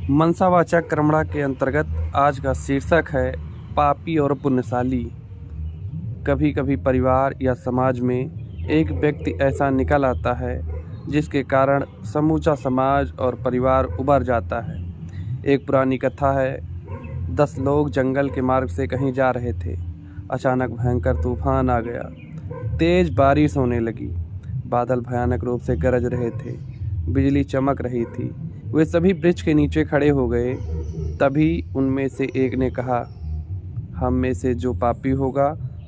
मनसावाचक क्रमणा के अंतर्गत आज का शीर्षक है पापी और पुण्यशाली। कभी कभी परिवार या समाज में एक व्यक्ति ऐसा निकल आता है जिसके कारण समूचा समाज और परिवार उभर जाता है। एक पुरानी कथा है। 10 लोग जंगल के मार्ग से कहीं जा रहे थे। अचानक भयंकर तूफान आ गया। तेज बारिश होने लगी। बादल भयानक रूप से गरज रहे थे। बिजली चमक रही थी। वे सभी वृक्ष के नीचे खड़े हो गए। तभी उनमें से एक ने कहा, हम में से जो पापी होगा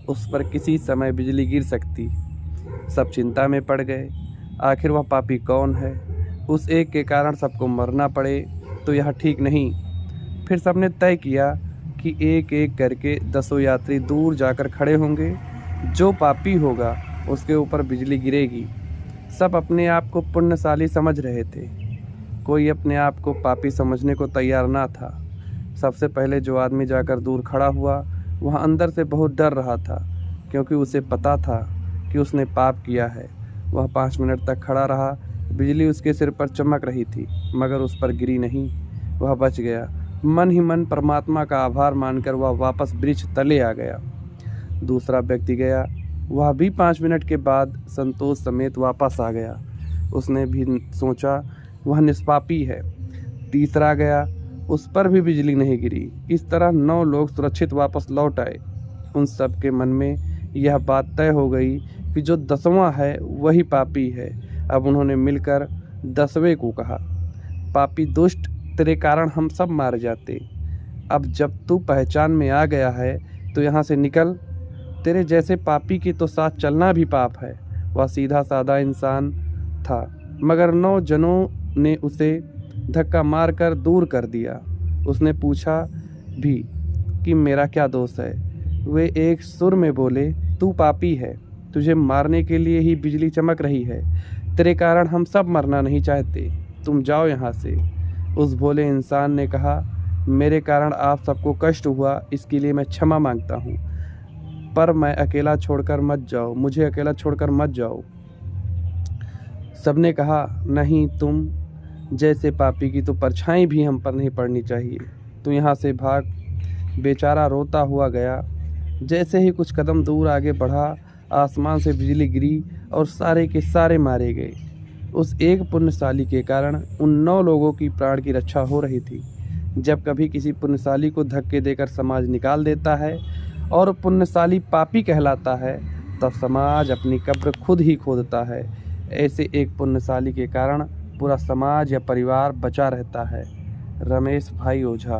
उस पर किसी समय बिजली गिर सकती। सब चिंता में पड़ गए। आखिर वह पापी कौन है? उस एक के कारण सबको मरना पड़े तो यह ठीक नहीं। फिर सबने तय किया कि एक एक करके 10 यात्री दूर जाकर खड़े होंगे। जो पापी होगा उसके ऊपर बिजली गिरेगी। सब अपने आप को पुण्यशाली समझ रहे थे। कोई अपने आप को पापी समझने को तैयार ना था। सबसे पहले जो आदमी जाकर दूर खड़ा हुआ वह अंदर से बहुत डर रहा था, क्योंकि उसे पता था कि उसने पाप किया है। वह 5 मिनट तक खड़ा रहा। बिजली उसके सिर पर चमक रही थी, मगर उस पर गिरी नहीं। वह बच गया। मन ही मन परमात्मा का आभार मानकर वह वापस वृक्ष तले आ गया। दूसरा व्यक्ति गया। वह भी 5 मिनट के बाद संतोष समेत वापस आ गया। उसने भी सोचा वह निष्पापी है। तीसरा गया। उस पर भी बिजली नहीं गिरी। इस तरह 9 लोग सुरक्षित वापस लौट आए। उन सब के मन में यह बात तय हो गई कि जो 10वां है वही पापी है। अब उन्होंने मिलकर 10वें को कहा, पापी दुष्ट, तेरे कारण हम सब मार जाते। अब जब तू पहचान में आ गया है तो यहाँ से निकल। तेरे जैसे पापी के तो साथ चलना भी पाप है। वह सीधा साधा इंसान था, मगर 9 जनों ने उसे धक्का मारकर दूर कर दिया। उसने पूछा भी कि मेरा क्या दोष है। वे एक सुर में बोले, तू पापी है। तुझे मारने के लिए ही बिजली चमक रही है। तेरे कारण हम सब मरना नहीं चाहते। तुम जाओ यहाँ से। उस भोले इंसान ने कहा, मेरे कारण आप सबको कष्ट हुआ, इसके लिए मैं क्षमा मांगता हूँ, पर मैं अकेला छोड़कर मत जाओ, मुझे अकेला छोड़कर मत जाओ। सबने कहा, नहीं, तुम जैसे पापी की तो परछाई भी हम पर नहीं पड़नी चाहिए। तू यहाँ से भाग। बेचारा रोता हुआ गया। जैसे ही कुछ कदम दूर आगे बढ़ा, आसमान से बिजली गिरी और सारे के सारे मारे गए। उस एक पुण्यशाली के कारण उन 9 लोगों की प्राण की रक्षा हो रही थी। जब कभी किसी पुण्यशाली को धक्के देकर समाज निकाल देता है और पुण्यशाली पापी कहलाता है, तब समाज अपनी कब्र खुद ही खोदता है। ऐसे एक पुण्यशाली के कारण पूरा समाज या परिवार बचा रहता है। रमेश भाई ओझा।